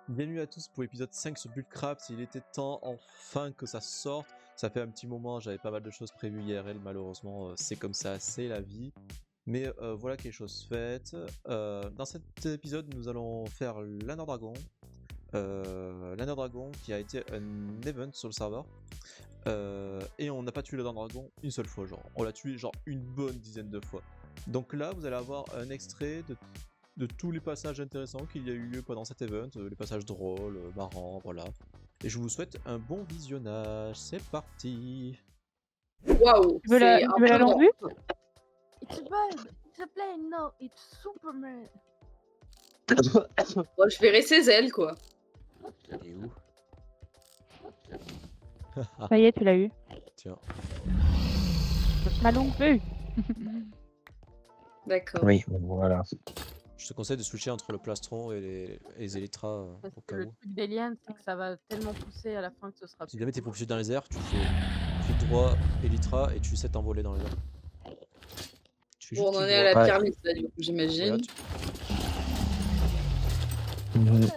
Bienvenue à tous pour l'épisode 5 sur Bullcraft. Il était temps enfin que ça sorte. Ça fait un petit moment, j'avais pas mal de choses prévues IRL, malheureusement c'est comme ça, c'est la vie. Mais voilà quelque chose faite. Dans cet épisode, nous allons faire l'Under Dragon. L'Under Dragon qui a été un event sur le serveur. Et on n'a pas tué l'Under Dragon une seule fois, genre. On l'a tué genre une bonne dizaine de fois. Donc là, vous allez avoir un extrait de tous les passages intéressants qu'il y a eu lieu pendant cet event, les passages drôles, marrants, voilà. Et je vous souhaite un bon visionnage, c'est parti. Waouh, Tu veux la impressionnant. longue vue? It's a bird. It's a plane. No, it's Superman. Bon, je verrai ses ailes, quoi. Et où? Ça y est, tu l'as eu. Tiens. Ma longue vue. D'accord. Oui, voilà. Je te conseille de switcher entre le plastron et les élytras Parce au que cas le où. truc des liens, c'est que ça va tellement pousser à la fin que ce sera Si plus. jamais t'es propulsé dans les airs, tu fais clic droit, élytra et tu sais t'envoler dans les airs. Tu fais Bon, juste on en clic est à droit. la pyramide, là, du coup, j'imagine. Voilà,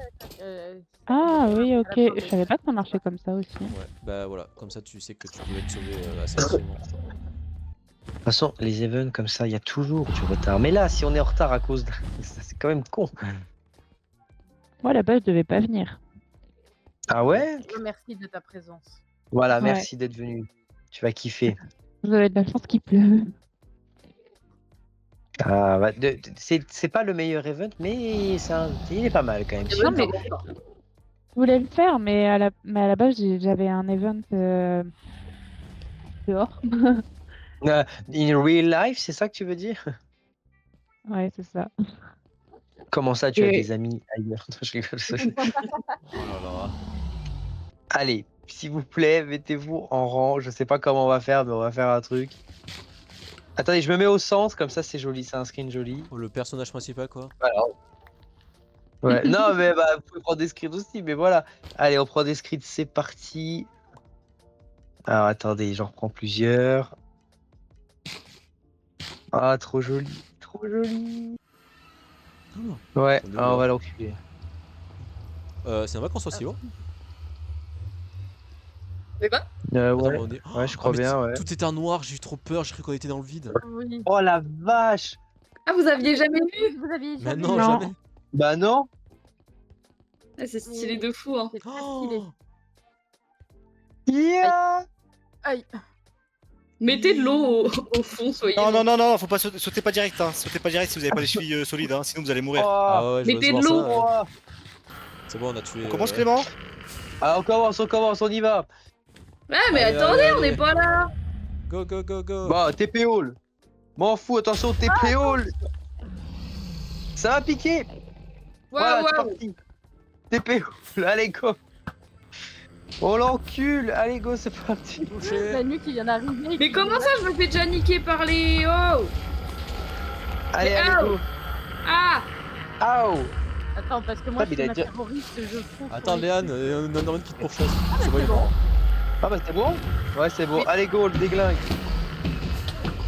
Ah oui, à ok. la fin Je savais pas que ça marchait comme ça aussi. ouais, bah voilà, comme ça tu sais que tu peux être sauvé assez facilement. De toute façon, les events comme ça, il y a toujours du retard. Mais là, si on est en retard à cause de ça, c'est quand même con. Moi, là-bas, je devais pas venir. Ah ouais? Merci de ta présence. Voilà, Ouais. merci d'être venu. Tu vas kiffer. Vous avez de la chance qu'il pleut. Ah, bah, c'est pas le meilleur event, mais il est pas mal quand même. C'est Non, vrai, mais- pardon. Je voulais le faire, mais à la base, j'avais un event dehors. In real life, c'est ça que tu veux dire? Ouais, c'est ça. Comment ça, tu as Et- des amis ailleurs? Je rigole. Oh là là. Allez, s'il vous plaît, mettez-vous en rang. Je sais pas comment on va faire, mais on va faire un truc. Attendez, je me mets au centre, comme ça c'est joli, c'est un screen joli. Oh, le personnage principal quoi. Voilà. Ouais. Non, mais bah, vous pouvez prendre des screens aussi, mais voilà. Allez, on prend des screens, c'est parti. Alors attendez, j'en reprends plusieurs. Ah, trop joli, trop joli. Ouais, On est où, ah, on là va l'enculer. C'est normal qu'on soit si haut? C'est quoi? Attends, Ouais. on est- Ouais, je Oh, crois mais bien, ouais. Tout était en noir, j'ai eu trop peur, j'ai cru qu'on était dans le vide. Oui. Oh la vache! Ah, vous aviez jamais vu? Vous aviez Mais jamais non, vu. Non. jamais. Bah non! Ah, c'est stylé de fou, hein. C'est très stylé. Oh, Yeah! Aïe. Mettez de l'eau au fond, soyez. Non, faut pas sautez pas direct, hein. Sautez pas direct si vous avez pas les chevilles solides, hein. Sinon vous allez mourir. Oh. ah ouais, je Mettez veux de voir l'eau. ça, ouais. Oh. C'est bon, on a tué. On commence Clément? Ah, on commence, on y va! Ah, mais Allez, attendez, allez, on allez. n'est pas là. Go, go, go, go. Bah, TP Hall! M'en fous, attention, TP Hall! Ça va piquer! Voilà, Waouh, c'est waouh. parti! TP Hall, allez, go! On l'encule! Allez, go, c'est parti! Touché. La nuit qui vient d'arriver. Mais comment ça, je me fais déjà niquer par les. Oh! Allez, Mais allez, go! Ah! Aouh! Attends, parce que moi, Ah, je mais suis il a ma déjà- terroriste, je fonce. sur Attends, les- Léane, on a un qui te pourchasse. C'est c'est bon. Ah bah c'est bon? Ouais, c'est bon. Allez, go, le déglingue!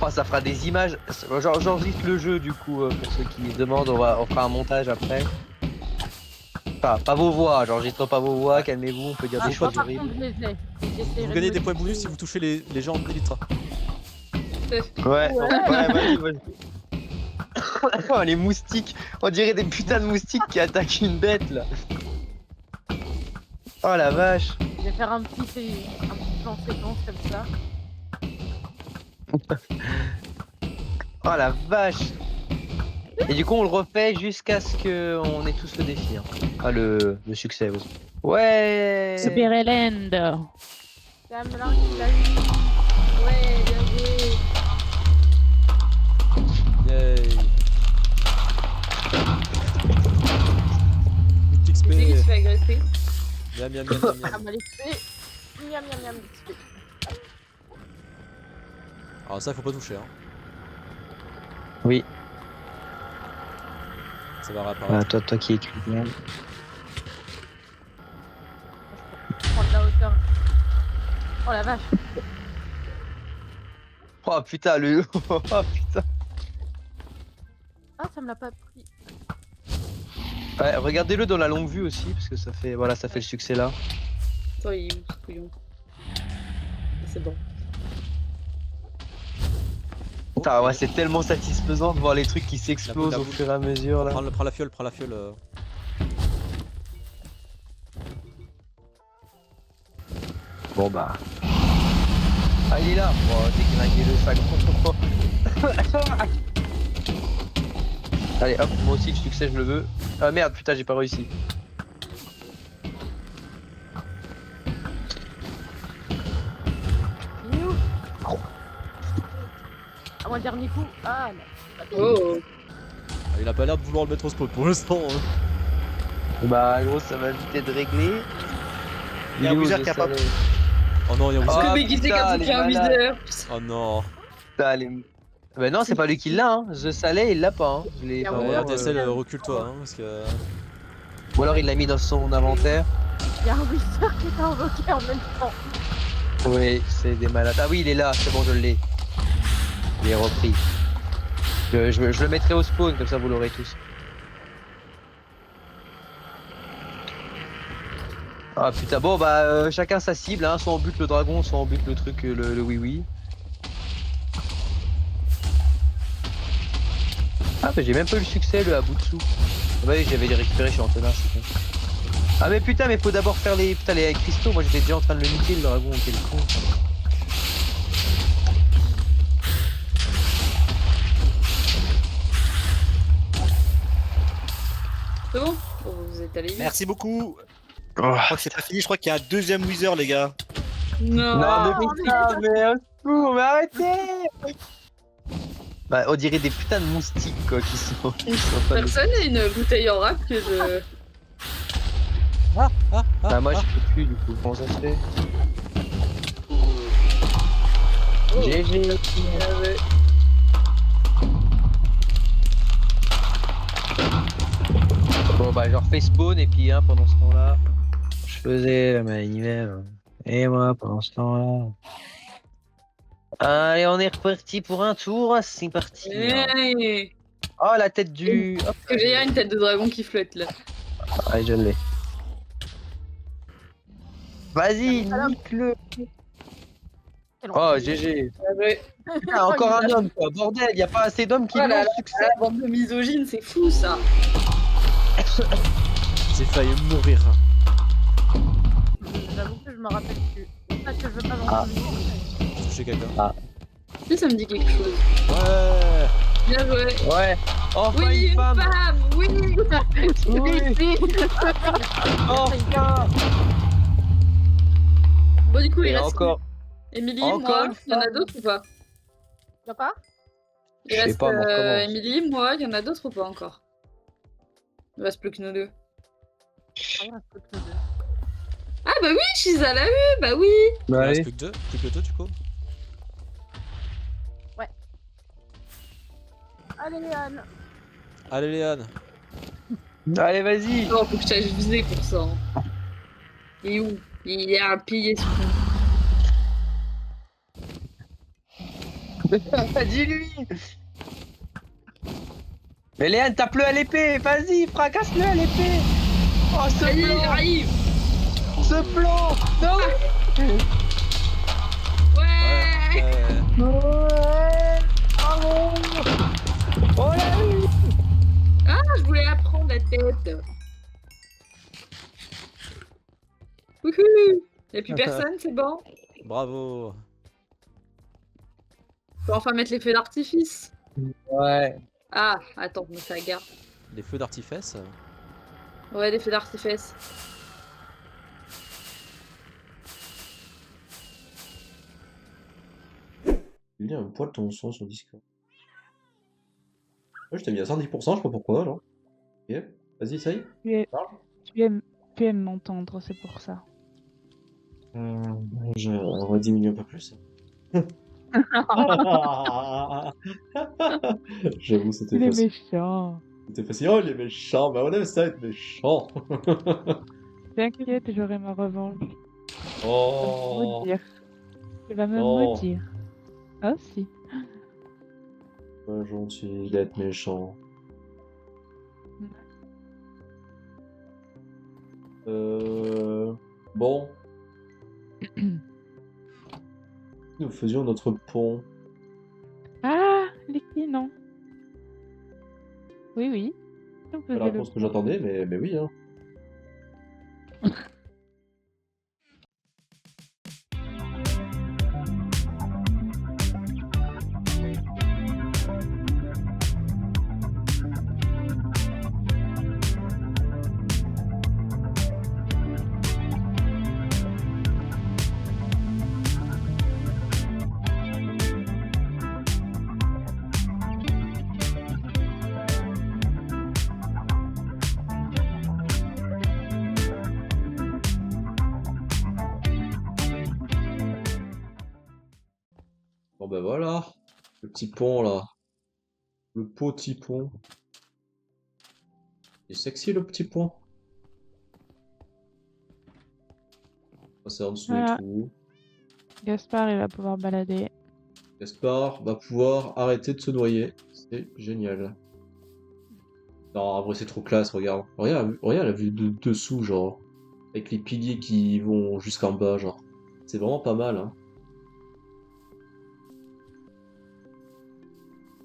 Oh, ça fera des images. J'enregistre le jeu, du coup, pour ceux qui se demandent, on fera un montage après. Pas vos voix, j'enregistre pas vos voix, calmez-vous, on peut dire Ah, des moi, choses par horribles. contre, je les ai. J'essaierai Vous de gagnez me des points bonus débrouiller. si vous touchez les gens en Elytra. Ouais, vas-y. Oh, les moustiques, on dirait des putains de moustiques qui attaquent une bête là. Oh la vache. Je vais faire un petit plan séquence comme ça. Oh la vache. Et du coup on le refait jusqu'à ce qu'on ait tous le défi. Hein. Ah le succès aussi. Ouais. Super Land. Camelin qui l'a eu. Ouais, bien joué. Yay. 8 XP. C'est qui se fait agresser? Miam, miam, miam, miam, Ah, miam. mal XP. Miam, miam, miam, XP. Alors ça, il faut pas toucher. Hein. Oui. Ça va réapparaître. Ah, toi qui écris bien. Prendre la hauteur. Oh la vache. Oh putain le. Oh putain. Ah, ça me l'a pas pris. Ouais, regardez-le dans la longue vue aussi, parce que ça fait, voilà, ça fait le succès là. Attends, il est où ce couillon? C'est bon. Putain, ouais, c'est tellement satisfaisant de voir les trucs qui s'explosent La au boule. fur et à mesure là. Prends la fiole, prends la fiole. Bon bah. Ah, il est là. Bon, déglinguer le sac. Allez hop, moi aussi le succès je le veux. Ah merde, putain, j'ai pas réussi. Il est où? Ah, mon dernier coup. Ah, non. Oh! Il a pas l'air de vouloir le mettre au spawn pour l'instant. Hein. Bah gros, ça va vite être réglé. Il y a un wizard qui a pas. Oh non, il y a un Ah, wizard. Que mais qui c'est putain, quand il les fait un malades. viseur? Oh non. Putain, bah non, c'est pas lui qui l'a, hein. The Saleh, il l'a pas, hein. Je l'ai Il y a un vraiment, Ouais, wizard. TSL, recule-toi, hein, parce que... Ou alors il l'a mis dans son inventaire. Il y a un wizard qui est invoqué en même temps. Oui, c'est des malades. Ah oui, il est là, c'est bon, je l'ai. Il est repris. Je le mettrai au spawn, comme ça vous l'aurez tous. Ah putain, bon bah chacun sa cible, hein. Soit on bute le dragon, soit on bute le truc, le oui-oui. Ah bah j'ai même pas eu le succès, le Abutsu. Ah bah oui, j'avais les récupérés, je suis en tenace, c'est con. Ah mais putain, mais faut d'abord faire les cristaux. Moi j'étais déjà en train de le niquer, le dragon, quel con. C'est bon? Oh, vous êtes allé vite. Merci beaucoup. Je crois que c'est pas fini, je crois qu'il y a un deuxième wizard, les gars. Non! Non mais putain, mais au secours, mais arrêtez. Bah on dirait des putains de moustiques quoi qui sont en train de- Personne n'a une bouteille en rap que je... Ah moi je peux plus du coup, comment ça se fait? Oh. GG. Ah ouais. Bon bah je refais spawn et puis hein, pendant ce temps-là, je faisais ma manivelle. Et moi pendant ce temps-là. Allez on est reparti pour un tour, c'est parti. Hey. Oh la tête du... Hop, Parce que j'ai une tête de dragon qui flotte là. allez je l'ai. Vas-y, nique-le. Quel Oh enculé. GG. Ah ouais. Putain, encore un homme quoi, bordel, y a pas assez d'hommes qui Oh là l'ont là, succès. la bande de misogynes, c'est fou ça. J'ai failli mourir. J'avoue que je me rappelle plus. Pas que je veux pas Ah. m'en souvenir. J'ai touché quelqu'un. Si ça me dit quelque chose. Ouais. Bien joué. Ouais. Enfin Oui, une une femme. femme, oui. Oui. Enfin. Bon du coup il Et reste encore. Émilie, encore moi, une il y en a femme. d'autres ou pas? Y'a pas? Il Je sais reste pas, moi, recommence. Émilie, moi, il y en a d'autres ou pas encore? Il reste plus que nous deux. Ah, il reste que nous deux. Ah bah oui, Shiza l'a eu, bah oui. Il Bah, reste allez. plus que deux, du coup. Allez, Léane. Allez, Léane. Allez vas-y. Non, faut que je t'aille viser pour ça. Hein. Il est où? Il est un pilier ce con. Dis-lui. Mais Léane, tape-le à l'épée. Vas-y, fracasse-le à l'épée. Oh ce Vas-y, plan. j'arrive. Ce plan. Non. Ouais. Ouais. Bravo. Oh là oui. Ah, je voulais apprendre la tête. Wouhou. Y'a plus personne, c'est bon. Bravo. Je peux enfin mettre les feux d'artifice. Ouais. Ah, attends, mais ça garde. Les feux d'artifice. Ouais, les feux d'artifice. Il y a un poil ton son sur Discord. Ouais, je t'ai mis à 110%, je sais pas pourquoi, genre. Ok, vas-y, essaye. Tu aimes m'entendre, c'est pour ça. On va diminuer un peu plus. J'avoue, c'était Il est facile. méchant. C'était facile. Oh, il est méchant, mais on aime ça être méchant. T'inquiète, j'aurai ma revanche. Tu vas me Oh. maudire. Tu vas me Non. maudire. Ah si. Pas gentil d'être méchant. Bon. Nous faisions notre pont. Ah, Licky, non. Oui, oui. On C'est pas la faisait le réponse que j'attendais, mais oui, hein. Bon ben voilà, le petit pont là. Le petit pont. Il est sexy le petit pont. C'est en dessous et Voilà. tout. Gaspard, il va pouvoir balader. Gaspard va pouvoir arrêter de se noyer. C'est génial. Non, en vrai c'est trop classe, regarde. Regarde la vue de dessous, genre. Avec les piliers qui vont jusqu'en bas, genre. C'est vraiment pas mal, hein.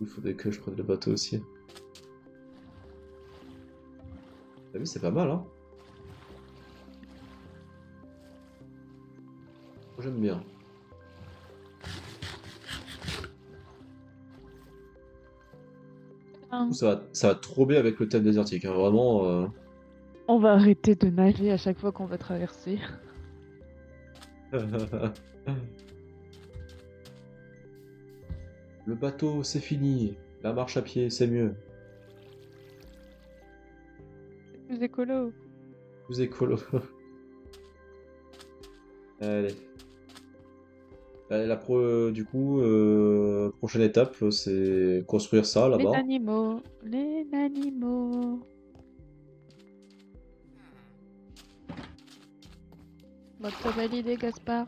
Il faudrait que je prenne le bateau aussi. T'as vu, c'est pas mal, hein. J'aime bien. Hein. Ça va trop bien avec le thème désertique, hein. Vraiment. On va arrêter de nager à chaque fois qu'on va traverser. Le bateau, c'est fini. La marche à pied, c'est mieux. C'est plus écolo. Plus écolo. Allez. Allez, du coup, prochaine étape, c'est construire ça Les là-bas. animaux, les animaux. Bah, t'as validé, Gaspard.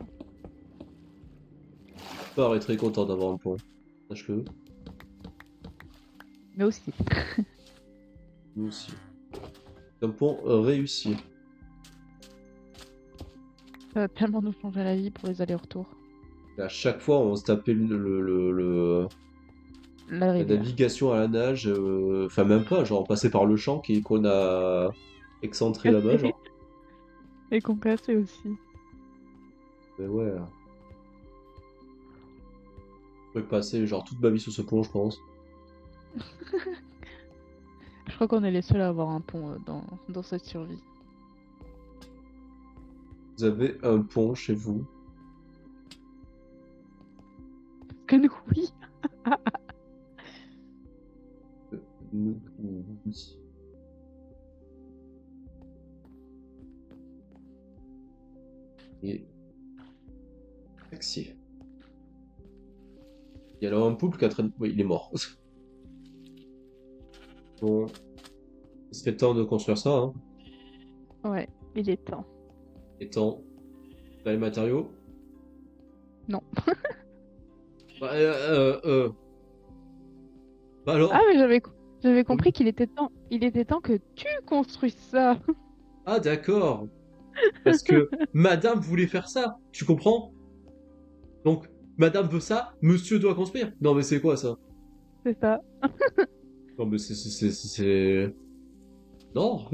Gaspard est très content d'avoir un pont. Sache-le. Mais aussi. Nous aussi. Un pont réussi. Ça va tellement nous changer la vie pour les allers-retours. Et à chaque fois, on se tapait La la rivière. navigation à la nage. Enfin, même pas, genre, on passait par le champ qu'on a excentré là-bas, genre. Et qu'on cassait aussi. Mais ouais. Je pourrais passer, genre, toute ma vie sur ce pont, je pense. Je crois qu'on est les seuls à avoir un pont dans cette survie. Vous avez un pont chez vous. Que nous, oui. Oui. Et sexy. Il y a là un poulpe qui est en train de... Oui, il est mort. Bon. Il serait temps de construire ça, hein. Ouais, il est temps. Et temps. T'as les matériaux? Non. Bah, Bah alors? Ah, mais j'avais compris qu'il était temps. Il était temps que tu construises ça. Ah, d'accord. Parce que madame voulait faire ça. Tu comprends? Donc, madame veut ça, monsieur doit construire. Non, mais c'est quoi ça? C'est ça. Non, mais c'est... Non.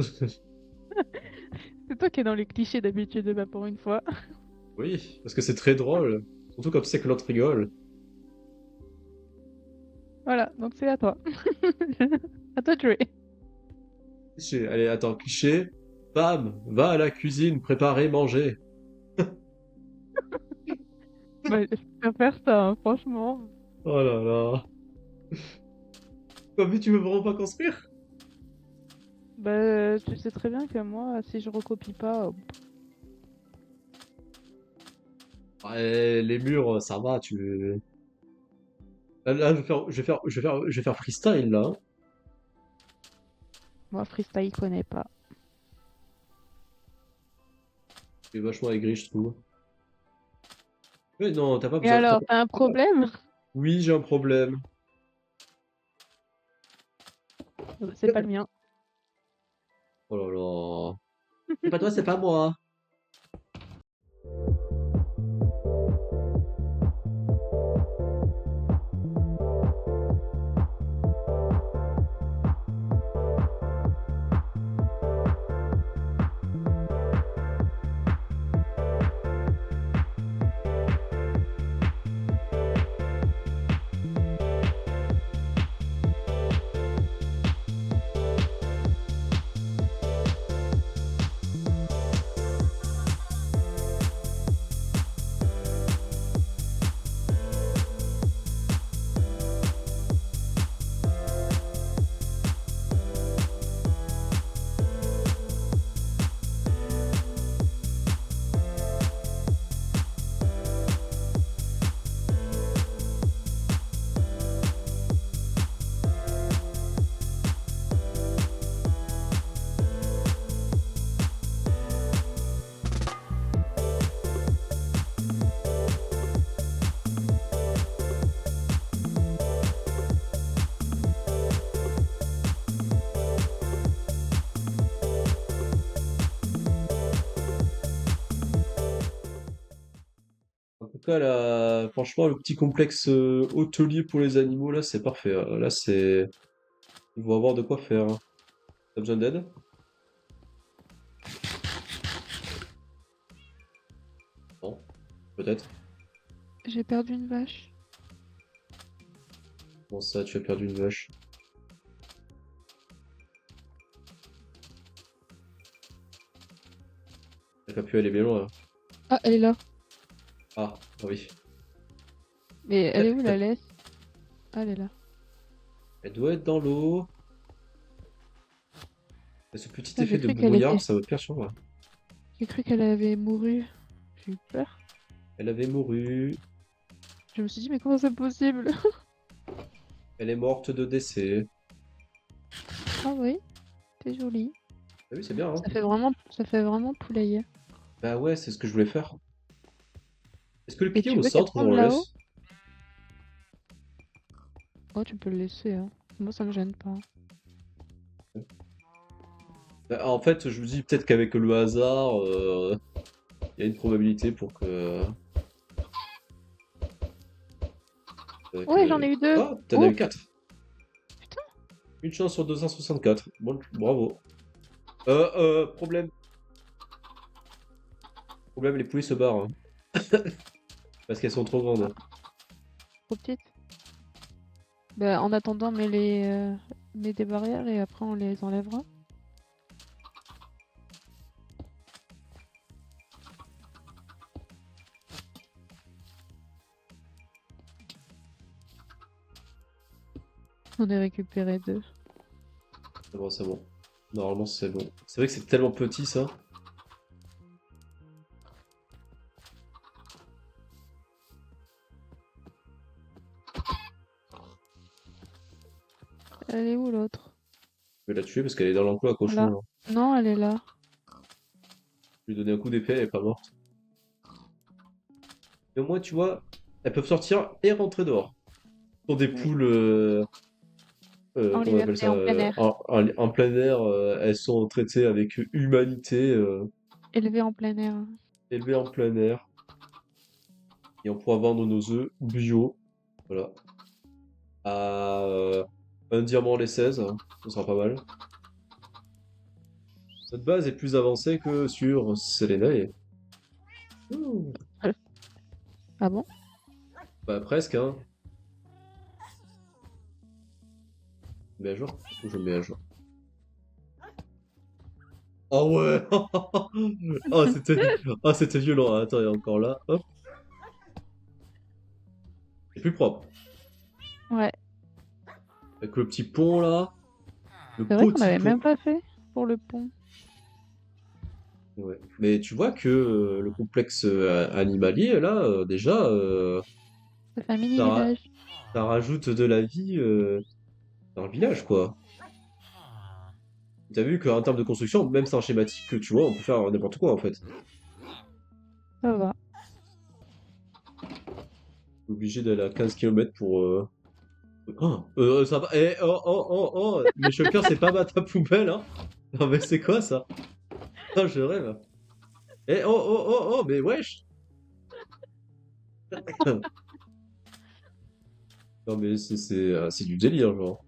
C'est toi qui es dans les clichés d'habitude, bah pour une fois. Oui, parce que c'est très drôle. Surtout quand tu sais que l'autre rigole. Voilà, donc c'est à toi. À toi de jouer. Cliché. Allez, attends, cliché. Bam, va à la cuisine, préparer, manger. Bah, je préfère ça, hein, franchement. Oh là là. Comme tu veux vraiment pas construire? Bah, tu sais très bien que moi, si je recopie pas, Ouais, les murs, ça va, tu... Là, je vais faire freestyle, là. moi, freestyle, connais pas. C'est vachement aigri, je trouve. Mais non, t'as pas Et besoin... alors, t'as un problème? Oui, j'ai un problème. C'est pas le mien. Oh là là. C'est pas toi, c'est pas moi. En tout cas, là, franchement, le petit complexe hôtelier pour les animaux, là, c'est parfait. Là, c'est. Ils vont avoir de quoi faire. Hein. T'as besoin d'aide? Non, peut-être. J'ai perdu une vache. Comment ça, tu as perdu une vache? Elle a pas pu aller bien loin. Hein. Ah, elle est là. Ah, oui. Mais elle est où la laisse? Ah, elle est là. Elle doit être dans l'eau. Et ce petit Ah, j'ai effet de cru qu'elle brouillard, était- ça me perturbe. J'ai cru qu'elle avait mouru. J'ai eu peur. Elle avait mouru. Je me suis dit, mais comment c'est possible? Elle est morte de décès. Ah oui, c'est joli. Ah oui, c'est bien, hein? Ça fait vraiment poulailler. Bah ouais, c'est ce que je voulais faire. Est-ce que le Et pied tu au veux qu'elle centre, on tombe le là-haut? laisse? Oh, tu peux le laisser, hein. Moi, ça me gêne pas. Bah, en fait, je me dis peut-être qu'avec le hasard, il y a une probabilité pour que. Ouais, j'en ai eu 2. Ah, t'en as eu Oh, 4. putain. Une chance sur 264. Bon, bravo. Problème. Problème, les poulies se barrent. Hein. Parce qu'elles sont trop grandes. Trop petite. Bah, en attendant, mets des barrières et après on les enlèvera. On a récupéré 2. C'est bon, c'est bon. Normalement, c'est bon. C'est vrai que c'est tellement petit, ça. Elle est où l'autre? Je vais la tuer parce qu'elle est dans l'enclos à cochon. Là. Là. Non, elle est là. Je lui ai donné un coup d'épée, elle est pas morte. Mais au moins, tu vois, elles peuvent sortir et rentrer dehors. Pour des poules, En comment on appelle liberté, ça, en plein air. en plein air, elles sont traitées avec humanité, Élevée en plein air. élevées en plein air. Et on pourra vendre nos œufs bio, voilà, à un diamant les 16, hein, ce sera pas mal. Notre base est plus avancée que sur Selenai. Ouh. Ah bon? Bah presque, hein. Je mets à jour? Ou je mets à jour? Oh ouais! C'était violent. Attends, il est encore là. Hop. C'est plus propre. Ouais. Avec le petit pont là. Le C'est vrai qu'on petit n'avait pont. même pas fait pour le pont. Ouais. Mais tu vois que le complexe animalier là, déjà, Ça fait un mini ça, village. ça rajoute de la vie dans le village quoi. T'as vu qu'en termes de construction, même sans schématique, tu vois, on peut faire n'importe quoi en fait. Ça va. Obligé d'aller à 15 km pour. Oh, ça va. Oh, oh, oh, oh! Mais Shulker, c'est pas ma ta poubelle, hein! Non, mais c'est quoi ça? Oh, je rêve. Eh, oh, oh, oh, oh, mais wesh. Non, mais c'est du délire, genre.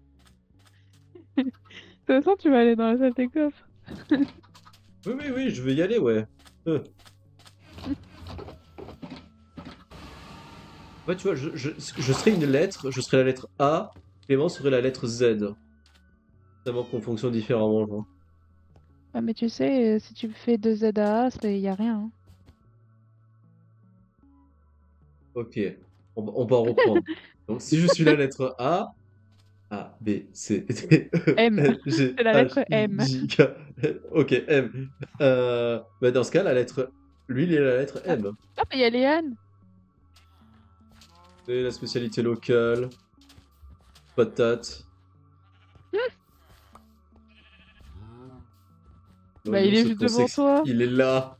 De toute façon, tu vas aller dans la salle des coffres. Oui, oui, oui, je vais y aller, ouais. Ouais, tu vois, je serais une lettre, je serais la lettre A, Clément serait la lettre Z. Tellement qu'on fonctionne différemment, genre. Ah, mais tu sais, si tu fais 2 Z à A, il y a rien. Hein. Ok, on va reprendre. Donc, si je suis la lettre A, B, C, D, E, M. F, G, C'est la H, lettre I, M. J, K, ok, M. Bah dans ce cas, la lettre... Lui, il est la lettre M. Ah, mais il y a Léane. C'est la spécialité locale. Patate. Bah, il est juste devant toi. Il est là.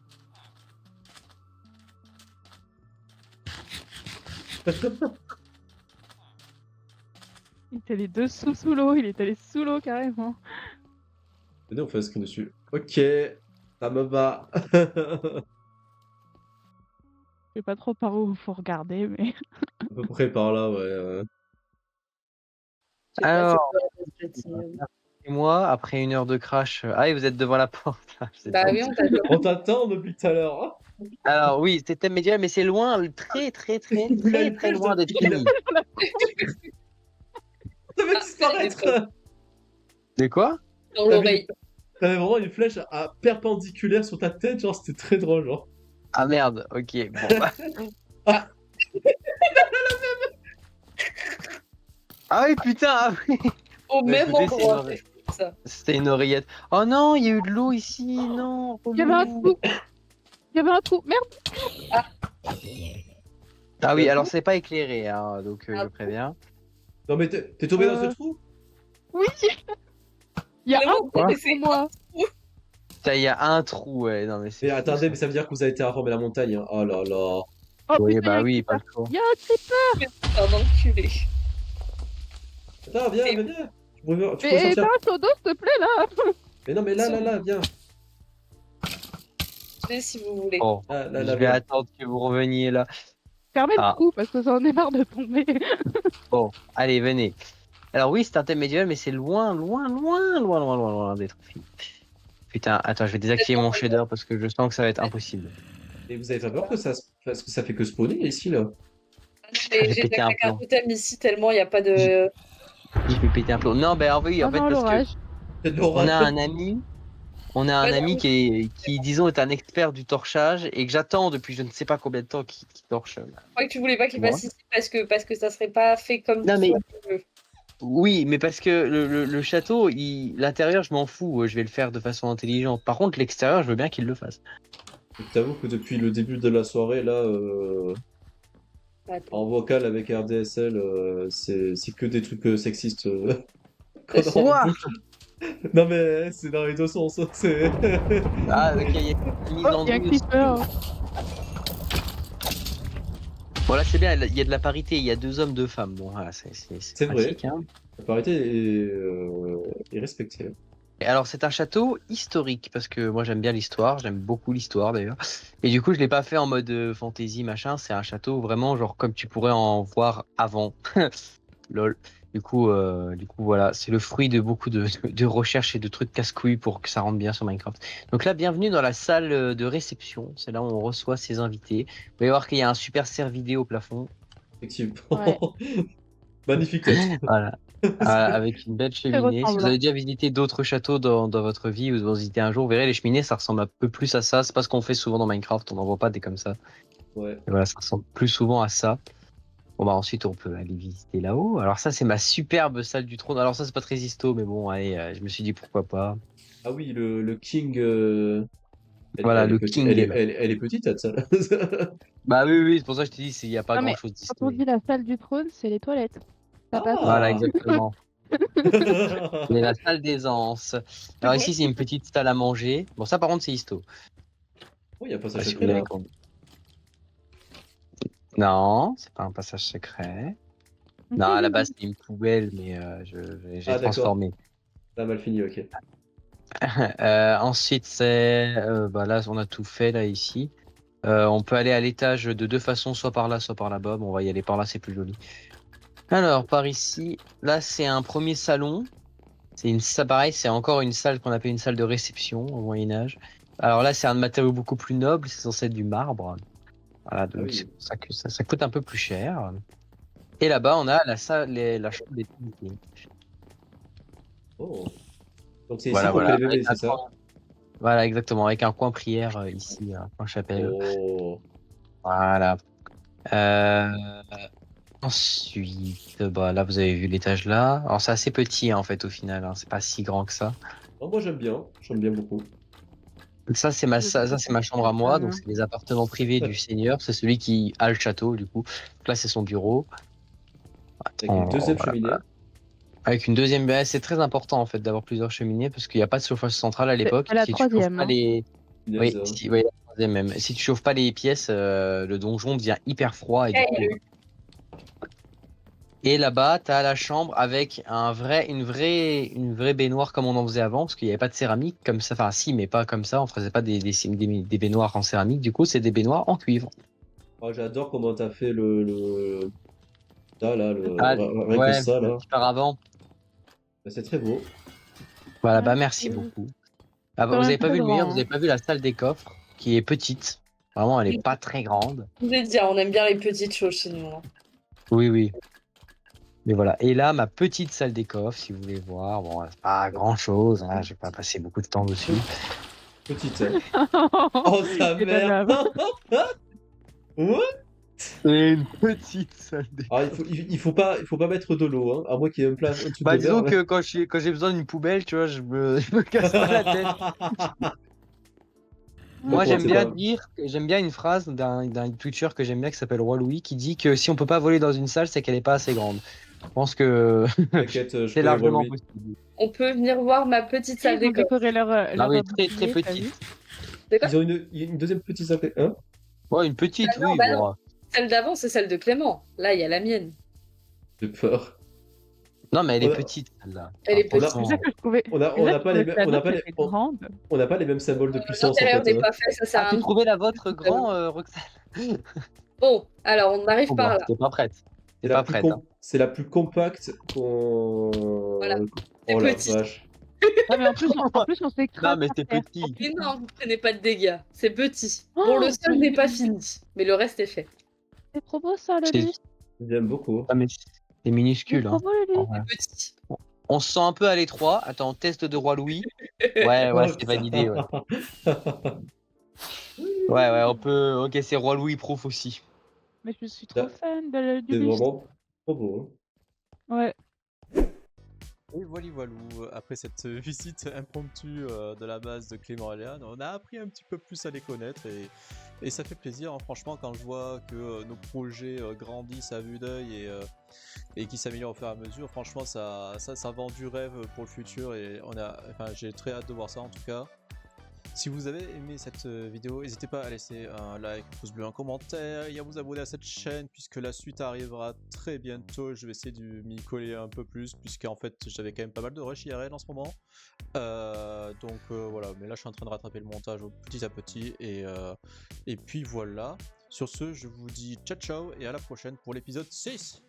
Il était les deux sous l'eau. Il est allé sous l'eau carrément. Venez, on fait un screen dessus. Ok, ça me va. Je sais pas trop par où faut regarder, mais. À peu près par là, ouais. Je sais pas, Alors, c'est quoi la platine. et moi, après 1 heure de crash. Ah, et vous êtes devant la porte. Là, je sais Bah pas. oui, on t'attend. On t'attend depuis tout à l'heure. Hein. Alors, oui, c'est thème médiéval, mais c'est loin, très, très, très, Il a très, une très flèche loin de- d'être fini. Ça va disparaître. De quoi? Dans l'oreille. T'avais vraiment une flèche à perpendiculaire sur ta tête, genre c'était très drôle, genre. Ah merde, ok. Bon, bah. Ah oui, putain, ah oui. Au Bah, même écoutez, c'est endroit. une c'est ça. C'était une oreillette. Oh non, il y a eu de l'eau ici, non. Il y avait un relou. trou. Il y avait un trou. Merde. Ah oui, alors c'est pas éclairé, hein, donc je Ah. préviens. Non mais t'es tombé dans ce trou? Oui. Il y a un Vraiment, trou mais pour c'est moi. Putain, il y a un trou, ouais. Non, mais c'est. Mais fou, attendez, ça. mais ça veut dire que vous avez terraformé la montagne. Hein. Oh là là. Oh Oui, putain, bah il y a oui, pas le choix. Il y a un creeper. c'est un enculé. Attends, viens, Et- viens, viens. Tu peux Mais sortir. t'as un seau d'eau, s'il te plaît, là. Mais non, mais là, viens. Venez si vous voulez. Bon, Là, je là, vais viens. attendre que vous reveniez là. Fermez Ah. le trou, parce que ça en est marre de tomber. Bon, allez, venez. Alors oui, c'est un thème médiéval, mais c'est loin, loin, loin, loin, loin, loin, loin d'être fini. Putain, attends, je vais désactiver mon shader parce que je sens que ça va être impossible. Et vous avez pas peur que ça, parce que ça fait que spawner ici, là? J'ai J'ai pété un un plomb. totem ici tellement il n'y a pas de. Je vais péter un plomb. Non, ben oui, en Oh fait, non, parce que l'orage. C'est de on l'orage. a un ami. On a un Ouais, ami qui, disons, est un expert du torchage et que j'attends depuis je ne sais pas combien de temps qu'il torche. Je crois que tu voulais pas qu'il Moi. passe ici parce que ça serait pas fait comme Non, mais- toi, tu veux. Oui, mais parce que le château, l'intérieur, je m'en fous, je vais le faire de façon intelligente. Par contre, l'extérieur, je veux bien qu'il le fasse. Je t'avoue que depuis le début de la soirée, là, Attends. en vocal avec RDSL, c'est que des trucs sexistes. C'est qu'on Quoi bouge. Non mais c'est dans les deux sens. C'est. Ah, ok, il y a une mise Oh, en il y a un douce. creeper. Bon, là, c'est bien, il y a de la parité, il y a 2 hommes, 2 femmes. Bon, voilà, c'est vrai. pratique, hein. La parité est respectée. Et alors, c'est un château historique, parce que moi, j'aime bien l'histoire, j'aime beaucoup l'histoire d'ailleurs. Et du coup, je l'ai pas fait en mode fantasy, machin, c'est un château vraiment, genre, comme tu pourrais en voir avant. Lol. Du coup, voilà, c'est le fruit de beaucoup de recherches et de trucs casse-couilles pour que ça rentre bien sur Minecraft. Donc là, bienvenue dans la salle de réception. C'est là où on reçoit ses invités. Vous pouvez voir qu'il y a un super cerf-vidé au plafond. Effectivement. Ouais. Magnifique tête. Voilà. Avec une belle cheminée. Si vous ressemblant. avez déjà visité d'autres châteaux dans votre vie ou vous en visitez un jour, vous verrez les cheminées, ça ressemble un peu plus à ça. C'est pas ce qu'on fait souvent dans Minecraft, on n'en voit pas des comme ça. Ouais. Et voilà, ça ressemble plus souvent à ça. Bon bah ensuite on peut aller visiter là-haut. Alors ça c'est ma superbe salle du trône. Alors ça c'est pas très histo, mais bon allez, je me suis dit pourquoi pas. Ah oui, le King. Voilà, elle est le petite- King Elle est est, là. elle est petite cette salle. Bah oui, c'est pour ça que je te dis, il n'y a pas Non, mais grand-chose Quand on d'histo. dit la salle du trône, c'est les toilettes. Ça passe. Ah. Voilà, exactement. C'est la salle des anses. Alors ici c'est une petite salle à manger. Bon ça par contre c'est histo. Oh, il y a pas ça Ah, si secret vous là. avez compris. Non, c'est pas un passage secret. Non, à la base c'était une poubelle, mais j'ai Ah, d'accord. transformé. Ça a mal fini, ok. Ensuite, c'est bah là, on a tout fait là ici. On peut aller à l'étage de deux façons, soit par là, soit par là-bas. Bon, on va y aller par là, c'est plus joli. Alors, par ici, là, c'est un premier salon. Ça, pareil, c'est encore une salle qu'on appelle une salle de réception au Moyen Âge. Alors là, c'est un matériau beaucoup plus noble, c'est censé être du marbre. Voilà, donc oui. c'est pour ça que ça coûte un peu plus cher. Et là-bas, on a la salle, la chambre des invités. Oh. Donc c'est ici Voilà, qu'on fait voilà. les bébés, Avec un c'est ça? coin- Voilà, exactement, avec un coin prière ici, un coin chapelle. Oh. Voilà. Euh, Ensuite, bah là, vous avez vu l'étage là. Alors, c'est assez petit hein, en fait au final, hein. C'est pas si grand que ça. Oh, moi j'aime bien beaucoup. Ça, c'est ma chambre à moi, donc c'est les appartements privés du seigneur. C'est celui qui a le château, du coup. Donc là, c'est son bureau. Avec une deuxième Voilà. cheminée. Avec une deuxième, c'est très important en fait d'avoir plusieurs cheminées parce qu'il n'y a pas de chauffage central à l'époque. C'est la Si tu chauffes troisième, pas hein. les, Punaise, oui, hein. oui, la troisième même. Si tu chauffes pas les pièces, le donjon devient hyper froid et du coup. Et là-bas, tu as la chambre avec une vraie baignoire comme on en faisait avant, parce qu'il n'y avait pas de céramique comme ça. Enfin, si, mais pas comme ça. On faisait pas des baignoires en céramique. Du coup, c'est des baignoires en cuivre. Oh, j'adore comment t'as fait le... Ça, là, Ah, rien que ouais, ça, le là. petit paravent. Bah, c'est très beau. Voilà, bah Ouais, merci c'est beaucoup. Ah, bah, quand vous même avez pas très vu le mur, grand, vous hein. avez pas vu la salle des coffres, qui est petite. Vraiment, elle est pas très grande. Je voulais te dire, on aime bien les petites choses chez nous. Hein. Oui, oui. Mais voilà. Et là, ma petite salle des coffres, si vous voulez voir. Bon, c'est pas grand chose, hein. Je vais pas passer beaucoup de temps dessus. Petite. Oh, sa Et mère. Ouais. C'est une petite salle des Ah, il faut pas mettre de l'eau, hein, à moins qu'il y ait un truc Bah, de verre. disons que quand j'ai besoin d'une poubelle, tu vois, je me casse pas la tête. Moi, D'accord, c'est pas... j'aime bien une phrase d'un Twitcher que j'aime bien qui s'appelle Roi Louis qui dit que si on peut pas voler dans une salle, c'est qu'elle est pas assez grande. Je pense que T'inquiète, je c'est connais largement Roi Louis. possible. On peut venir voir ma petite salle Ils ont des coffres. décoré leur Ah oui, très très bouclier, t'as vu? petite. C'est quoi? Ils ont une deuxième petite salle, hein? Ouais, une petite, Ah non, oui. bah Bon. non. Celle d'avant, c'est celle de Clément. Là, il y a la mienne. J'ai peur. Non, mais elle est On a- petite, celle-là. Elle est Ah, petite. C'est franchement. ça que je trouvais. On a c'est ça n'a que pas je les trouvais mêmes, ça on n'a note, pas elle les, était grande. on n'a pas les mêmes symboles de puissance en L'intérieur fait. n'est pas fait, ça sert Ah, à tu rien. trouvais la vôtre grand, Roxane? Bon, alors on arrive Oh, par bah, là. t'es pas prête. C'est T'es la pas plus prête. Hein. c'est la plus compacte qu'on. Voilà. C'est Oh la petit. vache. Ah, mais en plus, on s'est Non, craqué mais à c'est terre. petit. Mais non, vous prenez pas de dégâts. C'est petit. Oh, Bon, le sol mais n'est pas fini, mais le reste est fait. C'est trop beau ça, C'est Lulu. J'aime beaucoup. ah, mais c'est C'est minuscule. trop Hein. beau, Lulu. En vrai. Petit. On se sent un peu à l'étroit. Attends, test de Roi Louis. Ouais, Oh, c'est validé. Ouais. putain. Ouais, on peut. Ok, c'est Roi Louis Proof aussi. Mais je suis trop fan du C'est buste. vraiment trop beau. Ouais. Et voilou, après cette visite impromptue de la base de Clément et Léane, on a appris un petit peu plus à les connaître et ça fait plaisir, hein, franchement, quand je vois que nos projets grandissent à vue d'œil et qui s'améliorent au fur et à mesure. Franchement, ça vend du rêve pour le futur et j'ai très hâte de voir ça en tout cas. Si vous avez aimé cette vidéo, n'hésitez pas à laisser un like, un pouce bleu, un commentaire et à vous abonner à cette chaîne puisque la suite arrivera très bientôt. Je vais essayer de m'y coller un peu plus puisqu'en fait j'avais quand même pas mal de rush IRL en ce moment. Voilà, mais là je suis en train de rattraper le montage petit à petit et puis voilà. Sur ce, je vous dis ciao ciao et à la prochaine pour l'épisode 6.